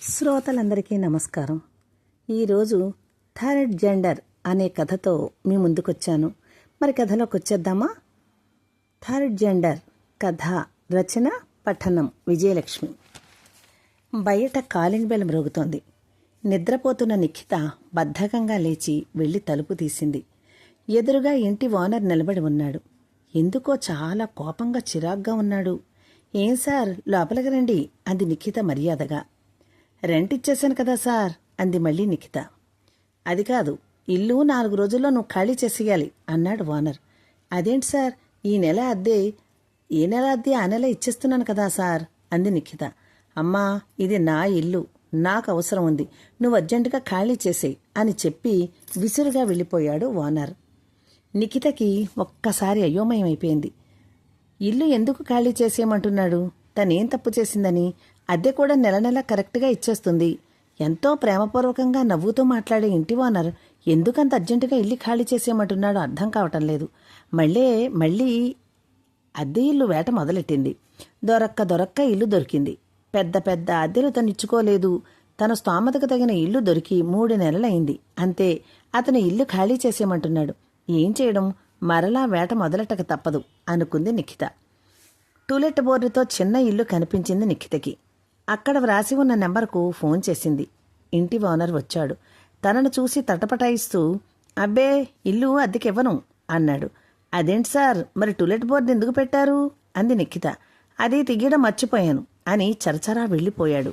శ్రోతలందరికీ నమస్కారం. ఈరోజు థర్డ్ జెండర్ అనే కథతో మీ ముందుకొచ్చాను. మరి కథలోకి వచ్చేద్దామా? థర్డ్ జెండర్ కథ రచన పఠనం విజయలక్ష్మి. బయట కాలింగ్ బెల్ మ్రోగుతోంది. నిద్రపోతున్న నిఖిత బద్ధకంగా లేచి వెళ్లి తలుపు తీసింది. ఎదురుగా ఇంటి ఓనర్ నిలబడి ఉన్నాడు. ఎందుకో చాలా కోపంగా చిరాగ్గా ఉన్నాడు. ఏం సార్, లోపలికి రండి అంది నిఖిత మర్యాదగా. రెంట్ ఇచ్చేశాను కదా సార్ అంది మళ్ళీ నిఖిత. అది కాదు, ఇల్లు 4 రోజుల్లో నువ్వు ఖాళీ చేసేయాలి అన్నాడు ఓనర్. అదేంటి సార్, ఈ నెల అద్దె ఆ నెల ఇచ్చేస్తున్నాను కదా సార్ అంది నిఖిత. అమ్మా, ఇది నా ఇల్లు, నాకు అవసరం ఉంది, నువ్వు అర్జెంటుగా ఖాళీ చేసేయి అని చెప్పి విసురుగా వెళ్ళిపోయాడు ఓనర్. నిఖితకి ఒక్కసారి అయోమయం అయిపోయింది. ఇల్లు ఎందుకు ఖాళీ చేసేయమంటున్నాడు? తనేం తప్పు చేసిందని? అద్దె కూడా నెల నెల కరెక్ట్గా ఇచ్చేస్తుంది. ఎంతో ప్రేమపూర్వకంగా నవ్వుతూ మాట్లాడే ఇంటి ఓనర్ ఎందుకంత అర్జెంటుగా ఇల్లు ఖాళీ చేసేయమంటున్నాడో అర్థం కావటం లేదు. మళ్ళీ అద్దె ఇల్లు వేట మొదలెట్టింది. దొరక్క ఇల్లు దొరికింది. పెద్ద పెద్ద అద్దెలు తనిచ్చుకోలేదు. తన స్తోమతకు తగిన ఇల్లు దొరికి 3 నెలలైంది. అంతే, అతను ఇల్లు ఖాళీ చేసేయమంటున్నాడు. ఏం చేయడం, మరలా వేట మొదలెట్టక తప్పదు అనుకుంది నిఖిత. టూలెట్ బోర్డుతో చిన్న ఇల్లు కనిపించింది నిఖితకి. అక్కడ వ్రాసి ఉన్న నెంబర్కు ఫోన్ చేసింది. ఇంటి ఓనర్ వచ్చాడు. తనను చూసి తటపటాయిస్తూ, అబ్బే, ఇల్లు అద్దెకివ్వను అన్నాడు. అదేంటి సార్, మరి టూలెట్ బోర్డు ఎందుకు పెట్టారు అంది నిఖిత. అది తిగ్గడం మర్చిపోయాను అని చరచరా వెళ్ళిపోయాడు.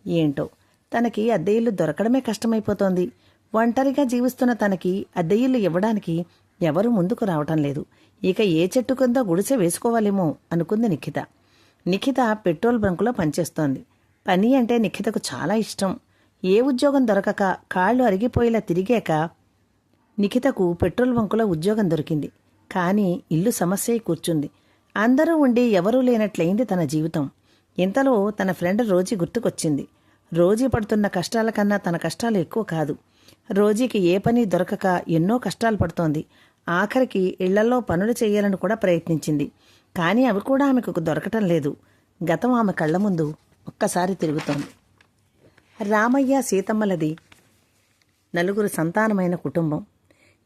ఏంటో, తనకి అద్దె ఇల్లు దొరకడమే కష్టమైపోతోంది. ఒంటరిగా జీవిస్తున్న తనకి అద్దె ఇల్లు ఇవ్వడానికి ఎవరూ ముందుకు రావటం లేదు. ఇక ఏ చెట్టు కింద గుడిసె వేసుకోవాలేమో అనుకుంది నిఖిత. నిఖిత పెట్రోల్ బంకులో పనిచేస్తోంది. పని అంటే నిఖితకు చాలా ఇష్టం. ఏ ఉద్యోగం దొరకక కాళ్ళు అరిగిపోయేలా తిరిగాక నిఖితకు పెట్రోల్ బంకులో ఉద్యోగం దొరికింది. కానీ ఇల్లు సమస్య కూర్చుంది. అందరూ ఉండి ఎవరూ లేనట్లయింది తన జీవితం. ఇంతలో తన ఫ్రెండ్ రోజీ గుర్తుకొచ్చింది. రోజీ పడుతున్న కష్టాల కన్నా తన కష్టాలు ఎక్కువ కాదు. రోజీకి ఏ పని దొరకక ఎన్నో కష్టాలు పడుతోంది. ఆఖరికి ఇళ్లలో పనులు చేయాలని కూడా ప్రయత్నించింది. కానీ అవి కూడా ఆమెకు దొరకటం లేదు. గతం ఆమె కళ్ల ముందు ఒక్కసారి తిరుగుతోంది. రామయ్య సీతమ్మలది 4 సంతానమైన కుటుంబం.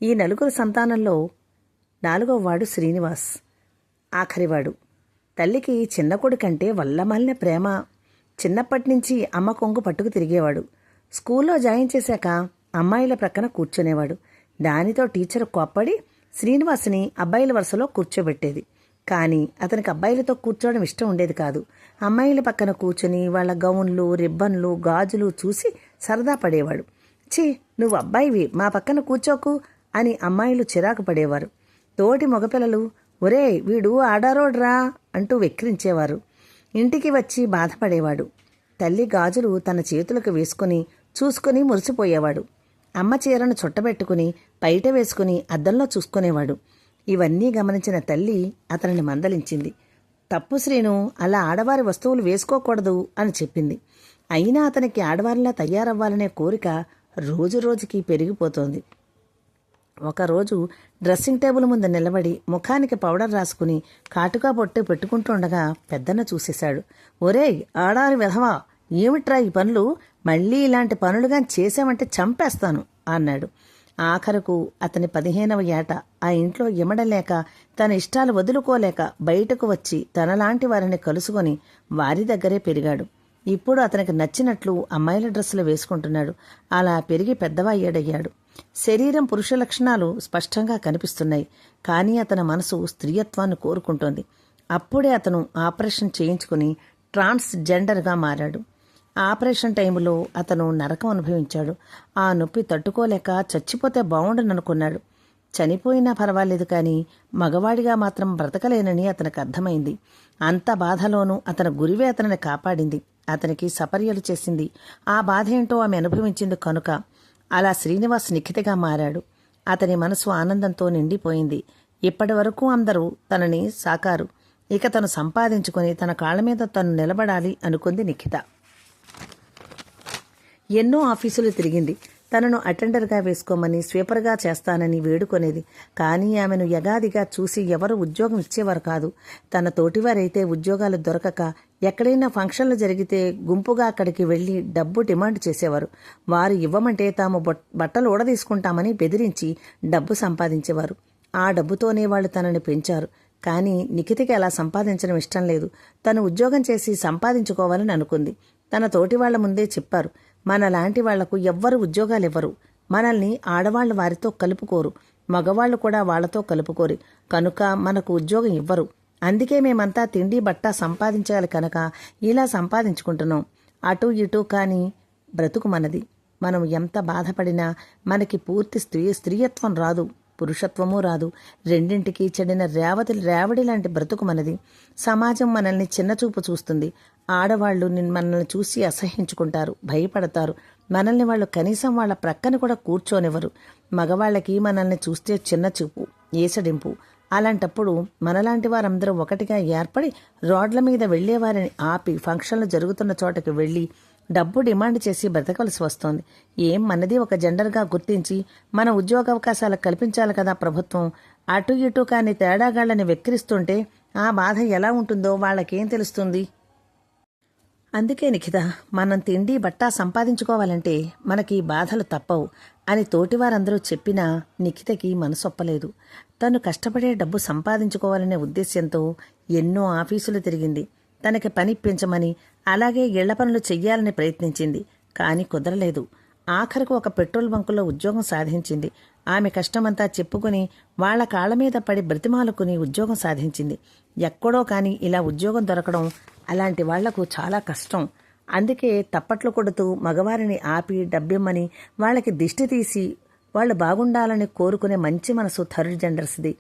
ఈ 4 సంతానంలో 4వవాడు శ్రీనివాస్, ఆఖరివాడు. తల్లికి చిన్న కొడుకంటే వల్లమాలిన ప్రేమ. చిన్నప్పటినుంచి అమ్మ కొంగు పట్టుకు తిరిగేవాడు. స్కూల్లో జాయిన్ చేశాక అమ్మాయిల ప్రక్కన కూర్చునేవాడు. దానితో టీచర్ కోప్పడి శ్రీనివాస్ని అబ్బాయిల వరుసలో కూర్చోబెట్టేది. కానీ అతనికి అబ్బాయిలతో కూర్చోవడం ఇష్టం ఉండేది కాదు. అమ్మాయిల పక్కన కూర్చొని వాళ్ల గౌన్లు, రిబ్బన్లు, గాజులు చూసి సరదా పడేవాడు. ఛీ, నువ్వు అబ్బాయివి, మా పక్కన కూర్చోకు అని అమ్మాయిలు చిరాకు పడేవారు. తోటి మగపిల్లలు, ఒరే వీడు ఆడారోడ్రా అంటూ వెక్కిరించేవారు. ఇంటికి వచ్చి బాధపడేవాడు. తల్లి గాజులు తన చేతులకు వేసుకుని చూసుకుని మురిసిపోయేవాడు. అమ్మ చీరను చుట్టబెట్టుకుని బయట వేసుకుని అద్దంలో చూసుకునేవాడు. ఇవన్నీ గమనించిన తల్లి అతనిని మందలించింది. తప్పు శ్రీను, అలా ఆడవారి వస్తువులు వేసుకోకూడదు అని చెప్పింది. అయినా అతనికి ఆడవారిలా తయారవ్వాలనే కోరిక రోజురోజుకి పెరిగిపోతోంది. ఒకరోజు డ్రెస్సింగ్ టేబుల్ ముందు నిలబడి ముఖానికి పౌడర్ రాసుకుని కాటుకా పొట్టు పెట్టుకుంటుండగా పెద్దన్న చూసేశాడు. ఒరేయ్ ఆడారి వెధవా, ఏమిట్రా ఈ పనులు? మళ్ళీ ఇలాంటి పనులుగా చేశామంటే చంపేస్తాను అన్నాడు. ఆఖరకు అతని 15వ ఏట. ఆ ఇంట్లో ఇమడలేక తన ఇష్టాలు వదులుకోలేక బయటకు వచ్చి తనలాంటి వారిని కలుసుకొని వారి దగ్గరే పెరిగాడు. ఇప్పుడు అతనికి నచ్చినట్లు అమ్మాయిల డ్రెస్సులు వేసుకుంటున్నాడు. అలా పెరిగి పెద్దవాయ్యాడయ్యాడు. శరీరం పురుష లక్షణాలు స్పష్టంగా కనిపిస్తున్నాయి. కానీ అతని మనసు స్త్రీయత్వాన్ని కోరుకుంటోంది. అప్పుడే అతను ఆపరేషన్ చేయించుకుని ట్రాన్స్జెండర్గా మారాడు. ఆపరేషన్ టైంలో అతను నరకం అనుభవించాడు. ఆ నొప్పి తట్టుకోలేక చచ్చిపోతే బావుండననుకున్నాడు. చనిపోయినా పర్వాలేదు, కానీ మగవాడిగా మాత్రం బ్రతకలేనని అతనికి అర్థమైంది. అంత బాధలోనూ అతని గురివే అతనిని కాపాడింది, అతనికి సపర్యలు చేసింది. ఆ బాధ ఏంటో ఆమె అనుభవించింది కనుక అలా శ్రీనివాస్ నిఖితగా మారాడు. అతని మనసు ఆనందంతో నిండిపోయింది. ఇప్పటి వరకు అందరూ తనని సాకారు. ఇక తను సంపాదించుకుని తన కాళ్ల మీద తను నిలబడాలి అనుకుంది నిఖిత. ఎన్నో ఆఫీసులు తిరిగింది. తనను అటెండర్గా వేసుకోమని, స్వీపర్గా చేస్తానని వేడుకొనేది. కానీ ఆమెను యగాదిగా చూసి ఎవరు ఉద్యోగం ఇచ్చేవారు కాదు. తన తోటివారైతే ఉద్యోగాలు దొరకక ఎక్కడైనా ఫంక్షన్లు జరిగితే గుంపుగా అక్కడికి వెళ్లి డబ్బు డిమాండ్ చేసేవారు. వారు ఇవ్వమంటే తాము బట్టలు ఊడదీసుకుంటామని బెదిరించి డబ్బు సంపాదించేవారు. ఆ డబ్బుతోనే వాళ్ళు తనని పెంచారు. కానీ నిఖితకి అలా సంపాదించడం ఇష్టం లేదు. తను ఉద్యోగం చేసి సంపాదించుకోవాలని అనుకుంది. తన తోటి వాళ్ల ముందే చెప్పారు, మనలాంటి వాళ్లకు ఎవ్వరు ఉద్యోగాలివ్వరు. మనల్ని ఆడవాళ్లు వారితో కలుపుకోరు, మగవాళ్లు కూడా వాళ్లతో కలుపుకోరు. కనుక మనకు ఉద్యోగం ఇవ్వరు. అందుకే మేమంతా తిండి బట్ట సంపాదించాలి కనుక ఇలా సంపాదించుకుంటున్నాం. అటూ ఇటూ కానీ బ్రతుకు మనది. మనం ఎంత బాధపడినా మనకి పూర్తి స్త్రీయత్వం రాదు, పురుషత్వమూ రాదు. రెండింటికి చెడిన రేవడి లాంటి బ్రతుకు మనది. సమాజం మనల్ని చిన్నచూపు చూస్తుంది. ఆడవాళ్లు మనల్ని చూసి అసహ్యించుకుంటారు, భయపడతారు. మనల్ని వాళ్ళు కనీసం వాళ్ళ ప్రక్కన కూడా కూర్చోనివ్వరు. మగవాళ్ళకి మనల్ని చూస్తే చిన్నచూపు, ఏసడింపు. అలాంటప్పుడు మనలాంటి వారందరూ ఒకటిగా ఏర్పడి రోడ్ల మీద వెళ్లేవారిని ఆపి ఫంక్షన్లు జరుగుతున్న చోటకి వెళ్లి డబ్బు డిమాండ్ చేసి బ్రతకవలసి వస్తోంది. ఏం మనది ఒక జెండర్గా గుర్తించి మన ఉద్యోగావకాశాలు కల్పించాలి కదా ప్రభుత్వం. అటు ఇటు కాని తేడాగాళ్లని వెక్కిరిస్తుంటే ఆ బాధ ఎలా ఉంటుందో వాళ్ళకేం తెలుస్తుంది? అందుకే నిఖిత, మనం తిండి బట్ట సంపాదించుకోవాలంటే మనకి బాధలు తప్పవు అని తోటివారందరూ చెప్పినా నిఖితకి మనసొప్పలేదు. తను కష్టపడే డబ్బు సంపాదించుకోవాలనే ఉద్దేశ్యంతో ఎన్నో ఆఫీసులు తిరిగింది. తనకి పని పెంచమని, అలాగే ఇళ్ల పనులు చెయ్యాలని ప్రయత్నించింది. కానీ కుదరలేదు. ఆఖరకు ఒక పెట్రోల్ బంకులో ఉద్యోగం సాధించింది. ఆమె కష్టమంతా చెప్పుకుని వాళ్ల కాళ్ల మీద పడి బ్రతిమాలుకుని ఉద్యోగం సాధించింది. ఎక్కడో కానీ ఇలా ఉద్యోగం దొరకడం అలాంటి వాళ్లకు చాలా కష్టం. అందుకే తప్పట్లు కొడుతూ మగవారిని ఆపి డబ్బిమ్మని వాళ్ళకి దిష్టి తీసి వాళ్ళు బాగుండాలని కోరుకునే మంచి మనసు థర్డ్ జెండర్స్ది.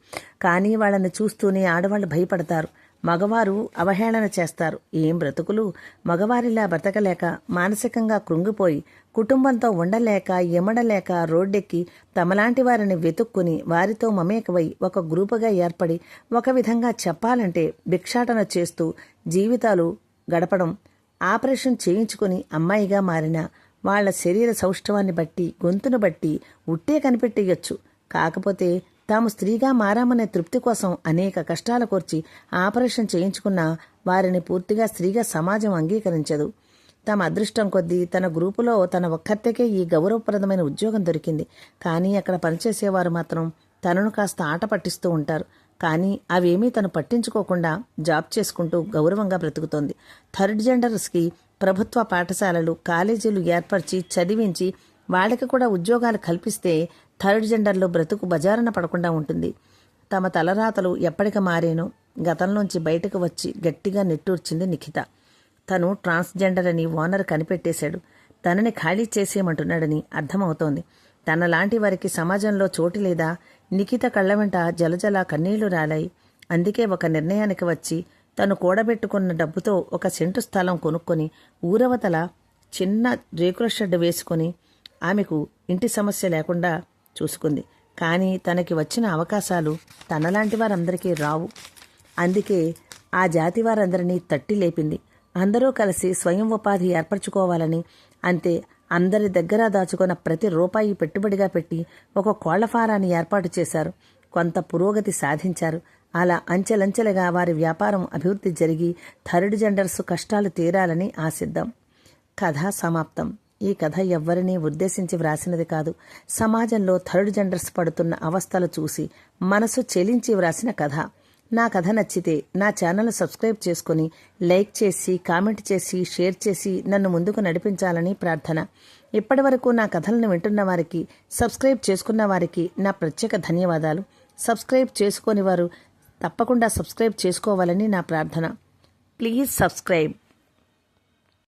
కానీ వాళ్ళని చూస్తూనే ఆడవాళ్లు భయపడతారు. మగవారు అవహేళన చేస్తారు. ఏం బ్రతుకులు! మగవారిలా బ్రతకలేక మానసికంగా కృంగిపోయి కుటుంబంతో ఉండలేక ఎమడలేక రోడ్డెక్కి తమలాంటి వారిని వెతుక్కుని వారితో మమేకమై ఒక గ్రూపుగా ఏర్పడి ఒక విధంగా చెప్పాలంటే భిక్షాటన చేస్తూ జీవితాలు గడపడం. ఆపరేషన్ చేయించుకుని అమ్మాయిగా మారిన వాళ్ల శరీర సౌష్ఠవాన్ని బట్టి, గొంతును బట్టి ఉట్టే కనిపెట్టేయొచ్చు. కాకపోతే తాము స్త్రీగా మారామనే తృప్తి కోసం అనేక కష్టాలు కోర్చి ఆపరేషన్ చేయించుకున్న వారిని పూర్తిగా స్త్రీగా సమాజం అంగీకరించదు. తమ అదృష్టం కొద్దీ తన గ్రూపులో తన ఒక్కరికే ఈ గౌరవప్రదమైన ఉద్యోగం దొరికింది. కానీ అక్కడ పనిచేసేవారు మాత్రం తనను కాస్త ఆట పట్టిస్తూ ఉంటారు. కానీ అవేమీ తను పట్టించుకోకుండా జాబ్ చేసుకుంటూ గౌరవంగా బ్రతుకుతోంది. థర్డ్ జెండర్స్కి ప్రభుత్వ పాఠశాలలు, కాలేజీలు ఏర్పరిచి చదివించి వాళ్ళకి కూడా ఉద్యోగాలు కల్పిస్తే థర్డ్ జెండర్లో బ్రతుకు బజారున పడకుండా ఉంటుంది. తమ తలరాతలు ఎప్పటికి మారేనో గతంలోంచి బయటకు వచ్చి గట్టిగా నిట్టూర్చింది నిఖిత. తను ట్రాన్స్జెండర్ అని ఓనర్ కనిపెట్టేశాడు. తనని ఖాళీ చేసేయమంటున్నాడని అర్థమవుతోంది. తనలాంటి వారికి సమాజంలో చోటు లేదా? నిఖిత కళ్ల వెంట జలజల కన్నీళ్లు రాలాయి. అందుకే ఒక నిర్ణయానికి వచ్చి తను కూడబెట్టుకున్న డబ్బుతో ఒక సెంటు స్థలం కొనుక్కొని ఊరవతల చిన్న రేకుల షెడ్ వేసుకుని ఆమెకు ఇంటి సమస్య లేకుండా చూసుకుంది. కానీ తనకి వచ్చిన అవకాశాలు తనలాంటి వారందరికీ రావు. అందుకే ఆ జాతి వారందరినీ తట్టి లేపింది. అందరూ కలిసి స్వయం ఉపాధి ఏర్పరచుకోవాలని, అంతే అందరి దగ్గర దాచుకున్న ప్రతి రూపాయి పెట్టుబడిగా పెట్టి ఒక కోళ్ల ఫారాన్ని ఏర్పాటు చేశారు. కొంత పురోగతి సాధించారు. అలా అంచెలంచెలుగా వారి వ్యాపారం అభివృద్ధి జరిగి థర్డ్ జెండర్స్ కష్టాలు తీరాలని ఆశిద్దాం. కథ సమాప్తం. ఈ కథ ఎవ్వరినీ ఉద్దేశించి వ్రాసినది కాదు. సమాజంలో థర్డ్ జెండర్స్ పడుతున్న అవస్థలు చూసి మనసు చెలించి వ్రాసిన కథ. నా కథ నచ్చితే నా ఛానల్ సబ్స్క్రైబ్ చేసుకుని లైక్ చేసి, కామెంట్ చేసి, షేర్ చేసి నన్ను ముందుకు నడిపించాలని ప్రార్థన. ఇప్పటి వరకు నా కథలను వింటున్న వారికి, సబ్స్క్రైబ్ చేసుకున్న వారికి నా ప్రత్యేక ధన్యవాదాలు. సబ్స్క్రైబ్ చేసుకోని వారు తప్పకుండా సబ్స్క్రైబ్ చేసుకోవాలని నా ప్రార్థన. Please subscribe.